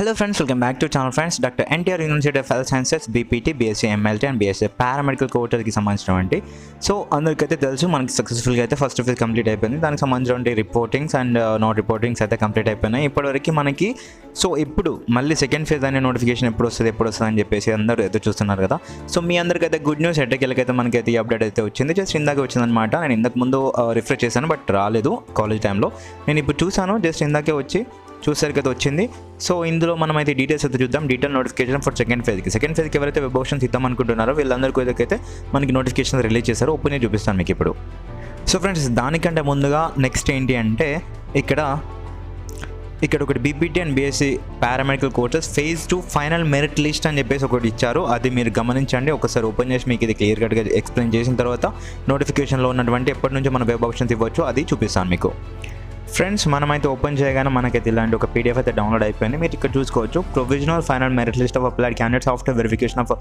Hello friends, welcome back to channel friends. Dr. NTR University of Health Sciences, BPT, BSc MLT and BSc paramedical కోర్సులకి సంబంధించినటువంటి so అందరికైతే తెలుసు మనకి సక్సెస్ఫుల్గా అయితే first phase complete అయిపోయింది. దానికి సంబంధించినటువంటి రిపోర్టింగ్స్ అండ్ నాట్ రిపోర్టింగ్స్ అయితే కంప్లీట్ అయిపోయినాయి ఇప్పటివరకు మనకి. సో ఇప్పుడు మళ్ళీ సెకండ్ ఫేజ్ అనే నోటిఫికేషన్ ఎప్పుడు వస్తుంది అని చెప్పేసి అందరూ అయితే చూస్తున్నారు కదా. సో మీ అందరికైతే గుడ్ న్యూస్, ఎట్టకెళ్ళకైతే మనకైతే ఈ అప్డేట్ అయితే వచ్చింది. జస్ట్ ఇందాక వచ్చిందనమాట. నేను ఇంతకు ముందు రిఫ్రెష్ చేశాను బట్ రాలేదు కాలేజ్ టైంలో. నేను ఇప్పుడు చూసాను, జస్ట్ ఇందాకే వచ్చి చూసరికి అయితే వచ్చింది. సో ఇందులో మనం అయితే డీటెయిల్స్ అయితే చూద్దాం. డీటెయిల్ నోటిఫికేషన్ ఫర్ సెకండ్ ఫేజ్కి ఎవరైతే వెబ్ ఆప్షన్స్ ఇద్దాం అనుకుంటున్నారో వీళ్ళందరికీ అయితే మనకి నోటిఫికేషన్ రిలీజ్ చేశారు. ఓపెన్ చూపిస్తాను మీకు ఇప్పుడు. సో ఫ్రెండ్స్, దానికంటే ముందుగా నెక్స్ట్ ఏంటి అంటే ఇక్కడ ఒకటి BPT and BSc paramedical courses phase 2 final merit list అని చెప్పేసి ఒకటి ఇచ్చారు. అది మీరు గమనించండి. ఒకసారి ఓపెన్ చేసి మీకు ఇది క్లియర్ కట్గా ఎక్స్ప్లెయిన్ చేసిన తర్వాత నోటిఫికేషన్లో ఉన్నటువంటి ఎప్పటి నుంచి మన వెబ్ ఆప్షన్స్ ఇవ్వచ్చు అది చూపిస్తాను మీకు. ఫ్రెండ్స్, మనమైతే ఓపెన్ చేయగానే మనకైతే ఇలాంటి ఒక పీడిఎఫ్ అయితే డౌన్లోడ్ అయిపోయింది. మీరు ఇక్కడ చూసుకోవచ్చు, provisional final merit list of applied candidates after verification of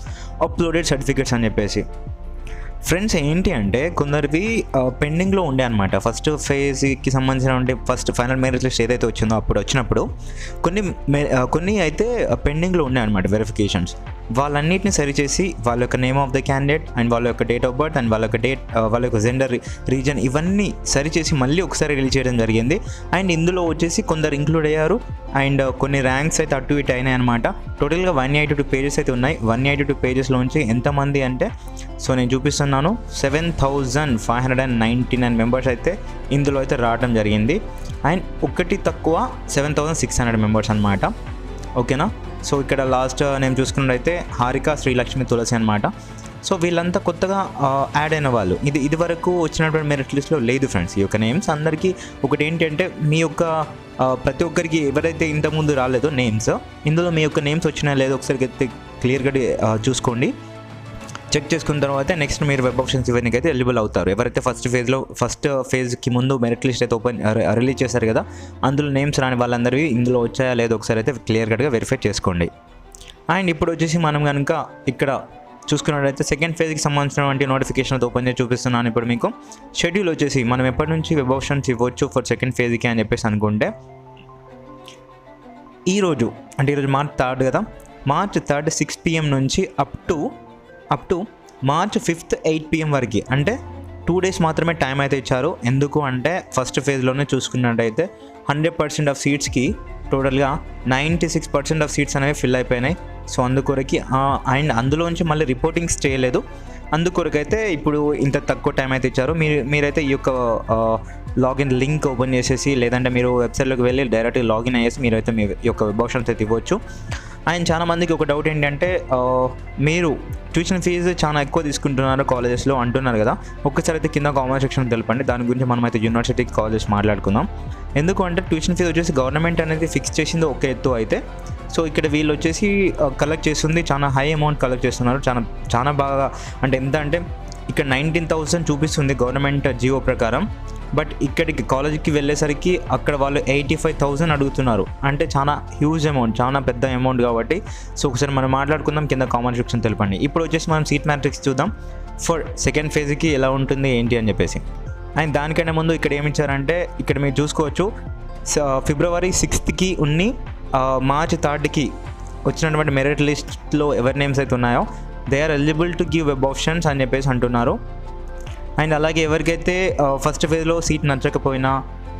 uploaded certificates అని చెప్పేసి. ఫ్రెండ్స్, ఏంటి అంటే కొందరివి పెండింగ్లో ఉండే అనమాట. ఫస్ట్ ఫేజ్కి సంబంధించిన ఫస్ట్ ఫైనల్ మెరిట్ లిస్ట్ ఏదైతే వచ్చిందో వచ్చినప్పుడు కొన్ని అయితే పెండింగ్లో ఉండే అనమాట వెరిఫికేషన్స్. వాళ్ళన్నిటిని సరిచేసి వాళ్ళ యొక్క name of the candidate and వాళ్ళ యొక్క డేట్ ఆఫ్ బర్త్ అండ్ వాళ్ళ యొక్క జెండర్, రీజన్ ఇవన్నీ సరిచేసి మళ్ళీ ఒకసారి రిలీజ్ చేయడం జరిగింది. అండ్ ఇందులో వచ్చేసి కొందరు ఇంక్లూడ్ అయ్యారు అండ్ కొన్ని ర్యాంక్స్ అయితే అటు ఇటు అయినాయి అనమాట. టోటల్గా 182 పేజెస్ అయితే ఉన్నాయి. 182 పేజెస్లోంచి ఎంతమంది అంటే, సో నేను చూపిస్తున్నాను, 7,599 మెంబర్స్ అయితే ఇందులో అయితే రావడం జరిగింది. అండ్ ఒకటి తక్కువ 7,600 మెంబర్స్ అనమాట. ఓకేనా. సో ఇక్కడ లాస్ట్ నేను చూసుకున్నట్టయితే హారిక, శ్రీలక్ష్మి, తులసి అనమాట. సో వీళ్ళంతా కొత్తగా యాడ్ అయిన వాళ్ళు. ఇది వరకు వచ్చినటువంటి మెరిట్ లిస్ట్లో లేదు ఫ్రెండ్స్. ఈ యొక్క నేమ్స్ అందరికీ ఒకటి ఏంటంటే, మీ యొక్క ప్రతి ఒక్కరికి ఎవరైతే ఇంతకుముందు రాలేదో నేమ్స్, ఇందులో మీ యొక్క నేమ్స్ వచ్చినా లేదో ఒకసారి క్లియర్గా చూసుకోండి. చెక్ చేసుకున్న తర్వాత నెక్స్ట్ మీరు వెబ్ ఆప్షన్స్ ఇవన్నీ అయితే ఎలిజిబుల్ అవుతారు. ఎవరైతే ఫస్ట్ ఫేజ్కి ముందు మెరిట్ లిస్ట్ అయితే రిలీజ్ చేశారు కదా, అందులో నేమ్స్ రాని వాళ్ళందరివి ఇందులో వచ్చాయా లేదో ఒకసారి అయితే క్లియర్ కట్గా వెరిఫై చేసుకోండి. అండ్ ఇప్పుడు వచ్చేసి మనం కనుక ఇక్కడ చూసుకున్నట్లయితే సెకండ్ ఫేజ్కి సంబంధించినటువంటి నోటిఫికేషన్ అయితే ఓపెన్ చేసి చూపిస్తున్నాను ఇప్పుడు మీకు. షెడ్యూల్ వచ్చేసి మనం ఎప్పటి నుంచి వెబ్ ఆప్షన్స్ ఇవ్వచ్చు ఫర్ సెకండ్ ఫేజ్కి అని చెప్పేసి అనుకుంటే, ఈరోజు మార్చ్ 3 కదా, మార్చ్ 3 6 PM నుంచి అప్ టు మార్చ్ 5 8 PM వరకు, అంటే 2 days మాత్రమే టైం అయితే ఇచ్చారు. ఎందుకు అంటే ఫస్ట్ ఫేజ్లోనే చూసుకున్నట్టయితే 100% ఆఫ్ సీట్స్కి టోటల్గా 96% ఆఫ్ సీట్స్ అనేవి ఫిల్ అయిపోయినాయి. సో అందుకొరకి అండ్ అందులోంచి మళ్ళీ రిపోర్టింగ్స్ చేయలేదు. అందుకొరకైతే ఇప్పుడు ఇంత తక్కువ టైం అయితే ఇచ్చారు. మీరైతే ఈ యొక్క లాగిన్ లింక్ ఓపెన్ చేసేసి, లేదంటే మీరు వెబ్సైట్లోకి వెళ్ళి డైరెక్ట్గా లాగిన్ అయ్యేసి మీరైతే మీ యొక్క వెబ్ ఆప్షన్స్ అయితే ఇవ్వచ్చు. అండ్ చాలామందికి ఒక డౌట్ ఏంటంటే, మీరు ట్యూషన్ ఫీజు చాలా ఎక్కువ తీసుకుంటున్నారు కాలేజెస్లో అంటున్నారు కదా. ఒక్కసారి అయితే కింద కామెంట్ సెక్షన్ తెలపండి. దాని గురించి మనం అయితే యూనివర్సిటీ కాలేజెస్ మాట్లాడుకుందాం. ఎందుకు అంటే ట్యూషన్ ఫీజు వచ్చేసి గవర్నమెంట్ అనేది ఫిక్స్ చేసింది ఒక ఎత్తు అయితే, సో ఇక్కడ వీళ్ళు వచ్చేసి కలెక్ట్ చేస్తుంది చాలా హై అమౌంట్ కలెక్ట్ చేస్తున్నారు. చాలా బాగా, అంటే ఎంత అంటే ఇక్కడ 19,000 చూపిస్తుంది గవర్నమెంట్ జియో ప్రకారం. బట్ ఇక్కడికి కాలేజీకి వెళ్ళేసరికి అక్కడ వాళ్ళు 85,000 అడుగుతున్నారు. అంటే చాలా హ్యూజ్ అమౌంట్, చాలా పెద్ద అమౌంట్ కాబట్టి. సో ఒకసారి మనం మాట్లాడుకుందాం, కింద కామెంట్ సెక్షన్ తెలపండి. ఇప్పుడు వచ్చేసి మనం సీట్ మ్యాట్రిక్స్ చూద్దాం ఫర్ సెకండ్ ఫేజ్కి ఎలా ఉంటుంది ఏంటి అని చెప్పేసి. అండ్ దానికంటే ముందు ఇక్కడ ఏమి ఇచ్చారంటే, ఇక్కడ మీరు చూసుకోవచ్చు, ఫిబ్రవరి 6th ఉన్ని మార్చ్ 3 వచ్చినటువంటి మెరిట్ లిస్ట్లో ఎవరి నేమ్స్ అయితే ఉన్నాయో they are eligible to give web options అని చెప్పేసి అంటున్నారు. అండ్ అలాగే ఎవరికైతే ఫస్ట్ ఫేజ్లో సీట్ నచ్చకపోయినా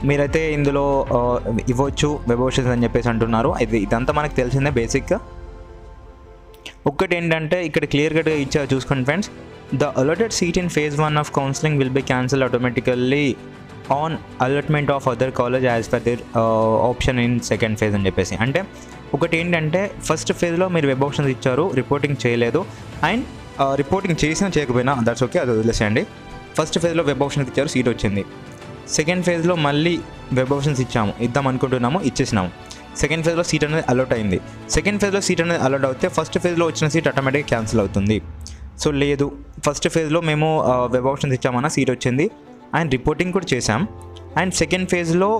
మీరైతే ఇందులో ఇవ్వచ్చు వెబ్ ఆప్షన్స్ అని చెప్పేసి అంటున్నారు. ఇదంతా మనకు తెలిసిందే బేసిక్గా. ఒక్కటి ఏంటంటే ఇక్కడ క్లియర్ కట్గా ఇచ్చారు, చూసుకోండి friends. The allotted seat in phase 1 of counselling will be cancel automatically on allotment of other college as per their option in second phase అని చెప్పేసి. అంటే ఒకటి ఏంటంటే ఫస్ట్ ఫేజ్లో మీరు వెబ్ ఆప్షన్స్ ఇచ్చారు, రిపోర్టింగ్ చేయలేదు. అండ్ రిపోర్టింగ్ చేసినా చేయకపోయినా దట్స్ ఓకే, అది వదిలేసేయండి. ఫస్ట్ ఫేజ్లో వెబ్ ఆప్షన్స్ ఇచ్చారు, సీట్ వచ్చింది. సెకండ్ ఫేజ్లో మళ్ళీ వెబ్ ఆప్షన్స్ ఇద్దాం అనుకుంటున్నాము, ఇచ్చేసినాము. సెకండ్ ఫేజ్లో సీట్ అనేది అలౌట్ అయింది. సెకండ్ ఫేజ్లో సీట్ అనేది అలౌట్ అవుతే ఫస్ట్ ఫేజ్లో వచ్చిన సీట్ ఆటోమేటిక్గా క్యాన్సిల్ అవుతుంది. సో లేదు, ఫస్ట్ ఫేజ్లో మేము వెబ్ ఆప్షన్స్ ఇచ్చామన్నా సీట్ వచ్చింది అండ్ రిపోర్టింగ్ కూడా చేసాం. అండ్ సెకండ్ ఫేజ్లో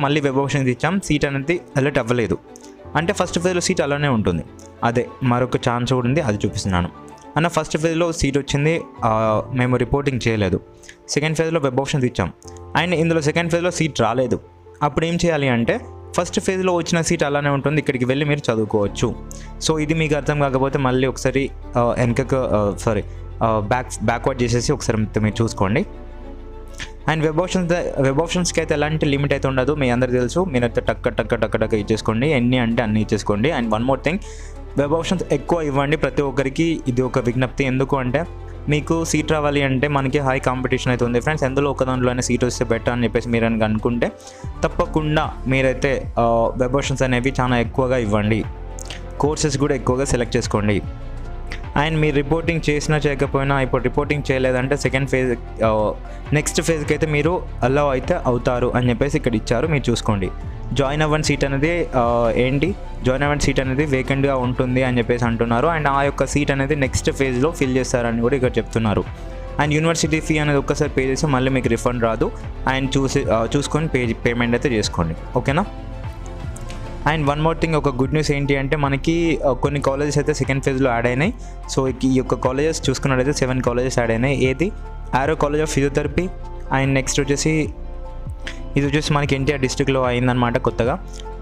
మళ్ళీ వెబ్ ఆప్షన్స్ ఇచ్చాం, సీట్ అనేది అలర్ట్ అవ్వలేదు. అంటే ఫస్ట్ ఫేజ్లో సీట్ అలానే ఉంటుంది. అదే మరొక ఛాన్స్ కూడా ఉంది, అది చూపిస్తున్నాను. అన్న ఫస్ట్ ఫేజ్లో సీట్ వచ్చింది, మేము రిపోర్టింగ్ చేయలేదు. సెకండ్ ఫేజ్లో వెబ్ ఆప్షన్స్ ఇచ్చాం అండ్ ఇందులో సెకండ్ ఫేజ్లో సీట్ రాలేదు. అప్పుడు ఏం చేయాలి అంటే ఫస్ట్ ఫేజ్లో వచ్చిన సీట్ అలానే ఉంటుంది, ఇక్కడికి వెళ్ళి మీరు చదువుకోవచ్చు. సో ఇది మీకు అర్థం కాకపోతే మళ్ళీ ఒకసారి వెనకకు బ్యాక్వర్డ్ చేసేసి ఒకసారి మీరు చూసుకోండి. అండ్ వెబ్ ఆప్షన్స్కి అయితే ఎలాంటి లిమిట్ అయితే ఉండదు, మీ అందరికీ తెలుసు. మీరైతే టక్క ఇచ్చేసుకోండి, ఎన్ని అంటే అన్నీ ఇచ్చేసుకోండి. And one more thing, web options ఎక్కువ ఇవ్వండి ప్రతి ఒక్కరికి, ఇది ఒక విజ్ఞప్తి. ఎందుకు అంటే మీకు సీట్ రావాలి అంటే మనకి హై కాంపిటీషన్ అయితే ఉంది ఫ్రెండ్స్. ఎందులో ఒక దాంట్లోనే సీట్ వస్తే బెటర్ అని చెప్పేసి మీరు అనుకుంటే తప్పకుండా మీరైతే వెబ్ ఆప్షన్స్ అనేవి చాలా ఎక్కువగా ఇవ్వండి. కోర్సెస్ కూడా ఎక్కువగా సెలెక్ట్ చేసుకోండి. అండ్ మీరు రిపోర్టింగ్ చేసినా చేయకపోయినా, ఇప్పుడు రిపోర్టింగ్ చేయలేదంటే సెకండ్ ఫేజ్ నెక్స్ట్ ఫేజ్కి అయితే మీరు అలౌ అయితే అవుతారు అని చెప్పేసి ఇక్కడ ఇచ్చారు, మీరు చూసుకోండి. జాయిన్ అవ్వని సీట్ అనేది జాయిన్ అవ్వని సీట్ అనేది వేకెంట్గా ఉంటుంది అని చెప్పేసి అంటున్నారు. అండ్ ఆ యొక్క సీట్ అనేది నెక్స్ట్ ఫేజ్లో ఫిల్ చేస్తారని కూడా ఇక్కడ చెప్తున్నారు. అండ్ యూనివర్సిటీ ఫీ అనేది ఒక్కసారి పే చేసి మళ్ళీ మీకు రిఫండ్ రాదు. అండ్ చూసుకొని పేమెంట్ అయితే చేసుకోండి, ఓకేనా. అండ్ వన్ మోర్ థింగ్, ఒక గుడ్ న్యూస్ ఏంటి అంటే మనకి కొన్ని కాలేజెస్ అయితే సెకండ్ ఫేజ్లో యాడ్ అయినాయి. సో ఈ యొక్క కాలేజెస్ చూసుకున్నట్టయితే 7 కాలేజెస్ యాడ్ అయినాయి. ఏది ఆరో college of physiotherapy, and next వచ్చేసి ఇది వచ్చేసి మనకి ఎన్టీఆర్ డిస్ట్రిక్ట్లో అయిందనమాట కొత్తగా.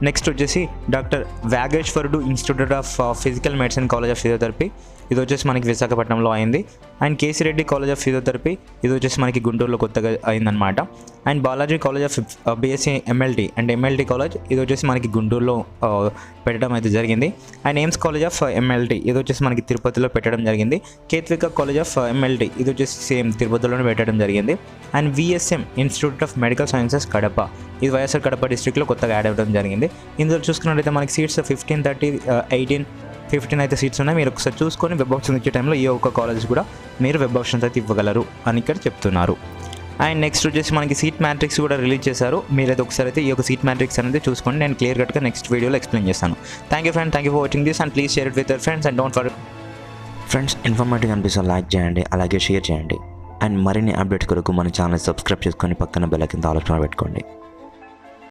నెక్స్ట్ వచ్చేసి డాక్టర్ వాగేశ్వరుడు institute of physical medicine college of physiotherapy, ఇది వచ్చేసి మనకి విశాఖపట్నంలో అయింది. And KC Reddy college of physiotherapy, ఇది వచ్చేసి మనకి గుంటూరులో కొత్తగా అయిందనమాట. And Balaji college of BSc MLT college, ఇది వచ్చేసి మనకి గుంటూరులో పెట్టడం అయితే జరిగింది. And AIIMS college of MLT, ఇది వచ్చేసి మనకి తిరుపతిలో పెట్టడం జరిగింది. కేత్విక కాలేజ్ ఆఫ్ ఎంఎల్టీ, ఇది వచ్చేసి సేమ్ తిరుపతిలోనే పెట్టడం జరిగింది. And VSM institute of medical sciences Kadapa, ఇది వైఎస్ఆర్ కడప డిస్ట్రిక్ట్లో కొత్తగా యాడ్ అవ్వడం జరిగింది. ఇందులో చూసుకున్నట్లయితే మనకి సీట్స్ 15, 30, 18, 15 అయితే సీట్స్ ఉన్నాయి. మీరు ఒకసారి చూసుకొని వెబ్ ఆప్షన్స్ ఇచ్చే టైంలో ఈ ఒక్క కాలేజ్ కూడా మీరు వెబ్ ఆప్షన్స్ అయితే ఇవ్వగలరు అని ఇక్కడ చెప్తున్నారు. అండ్ నెక్స్ట్ వచ్చేసి మనకి సీట్ మ్యాట్రిక్స్ కూడా రిలీజ్ చేశారు. మీరైతే ఒకసారి అయితే ఈ యొక్క సీట్ మ్యాట్రిక్స్ అనేది చూసుకోండి, నేను క్లియర్ కట్గా నెక్స్ట్ వీడియోలో ఎక్స్ప్లెయిన్ చేస్తాను. Thank you for watching this, and please share it with your friends. And don't forget friends, informative అనిపిస్తే లైక్ చేయండి, అలాగే షేర్ చేయండి. అండ్ మరిన్ని అప్డేట్స్ కొరకు మన ఛానల్ సబ్స్క్రైబ్ చేసుకొని పక్కన బెల్ ఐకాన్ ఆల్ ఆప్షన్ పెట్టుకోండి.